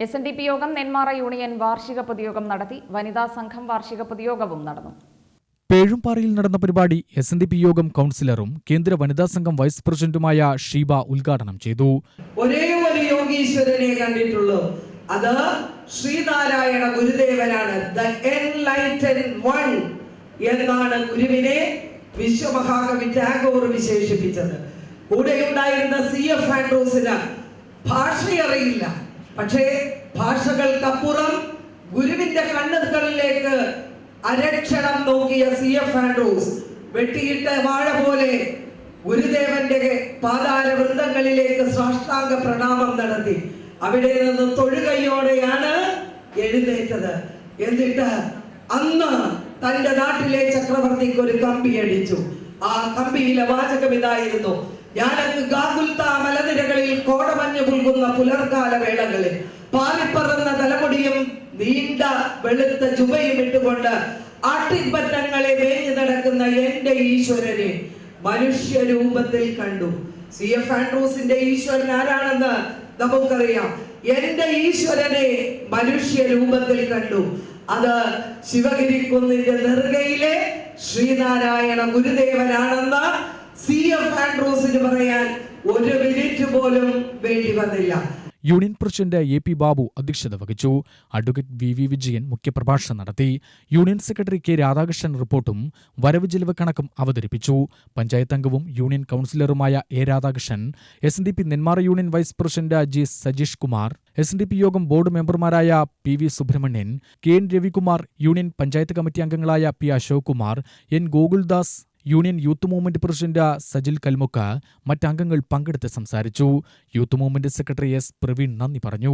SNDP യോഗം Nenmara union വാർഷിക പൊതുയോഗം നടത്തി. വനിതാ സംഘം വാർഷിക പൊതുയോഗവും നടന്നു. പേഴുംപാറയിൽ നടന്ന പരിപാടി SNDP യോഗം കൗൺസിലറും കേന്ദ്ര വനിതാ സംഘം വൈസ് പ്രസിഡന്റുമായ ഷീബ ഉദ്ഘാടനം ചെയ്തു. ഒരേ ഒരു യോഗീശ്വരനെ കണ്ടിട്ടുള്ളൂ, അത് ശ്രീനാരായണ ഗുരുദേവനാണ്. ദ എൻലൈറ്റൻഡ് വൺ എന്നാണ് ഗുരുവിനെ വിശ്വമഹാകവി ടാഗോർ വിശേഷിപ്പിച്ചത്. കൂടെയുണ്ടായിരുന്ന CF ആൻഡ്രൂസിന് ഭാഷയറിയില്ല, പക്ഷേ ഭാഷകൾക്കപ്പുറം ഗുരുവിന്റെ കണ്ണുകളിലേക്ക് അരക്ഷണം നോക്കിയ CF ആൻഡ്രൂസ് വെട്ടിയിട്ട വാഴ പോലെ ഗുരുദേവന്റെ പാതാര വൃന്ദങ്ങളിലേക്ക് സാഷ്ടാംഗ പ്രണാമം നടത്തി. അവിടെ നിന്ന് തൊഴുകയോടെയാണ് എഴുന്നേറ്റത്. എന്നിട്ട് അന്ന് തന്റെ നാട്ടിലെ ചക്രവർത്തിക്ക് ഒരു കമ്പി അടിച്ചു. ആ കമ്പിയിലെ വാചകം ഇതായിരുന്നു: ഞാനങ്ങ് ഗാഗുൽത്ത മലനിരകളിൽ കോടമഞ്ഞ് പുൽകുന്ന പുലർകാല വേളകളിൽ പാറിപ്പറന്ന തലമുടിയും നീണ്ട വെളുത്ത ജുബയും ഇട്ടുകൊണ്ട് ആട്ടിൻപറ്റങ്ങളെ മേഞ്ഞു നടക്കുന്ന എന്റെ ഈശ്വരനെ മനുഷ്യരൂപത്തിൽ കണ്ടു. CF ആൻഡ്രൂസിന്റെ ഈശ്വരൻ ആരാണെന്ന് നമുക്കറിയാം. എന്റെ ഈശ്വരനെ മനുഷ്യരൂപത്തിൽ കണ്ടു. അത് ശിവഗിരിക്കുന്നിന്റെ നെറുകയിലെ ശ്രീനാരായണ ഗുരുദേവനാണെന്ന് CF ആൻഡ്രൂസിന് പറയാൻ ഒരു മിനിറ്റ് പോലും വേണ്ടി വന്നില്ല. യൂണിയൻ പ്രസിഡന്റ് AP ബാബു അധ്യക്ഷത വഹിച്ചു. അഡ്വക്കേറ്റ് VV വിജയൻ മുഖ്യപ്രഭാഷണം നടത്തി. യൂണിയൻ സെക്രട്ടറി K രാധാകൃഷ്ണൻ റിപ്പോർട്ടും വരവ് ചെലവ് കണക്കും അവതരിപ്പിച്ചു. പഞ്ചായത്ത് അംഗവും യൂണിയൻ കൗൺസിലറുമായ A Radhakrishnan, SNDP Nenmara union vice president G Sajeesh Kumar, SNDP യോഗം ബോർഡ് മെമ്പർമാരായ PV Subrahmanyan, KN Ravikumar, union panchayat committee അംഗങ്ങളായ P Ashok Kumar, N Gokuldas, union youth movement president Sajil Kalmukka മറ്റംഗങ്ങൾ പങ്കെടുത്ത് സംസാരിച്ചു. Youth movement secretary S Praveen നന്ദി പറഞ്ഞു.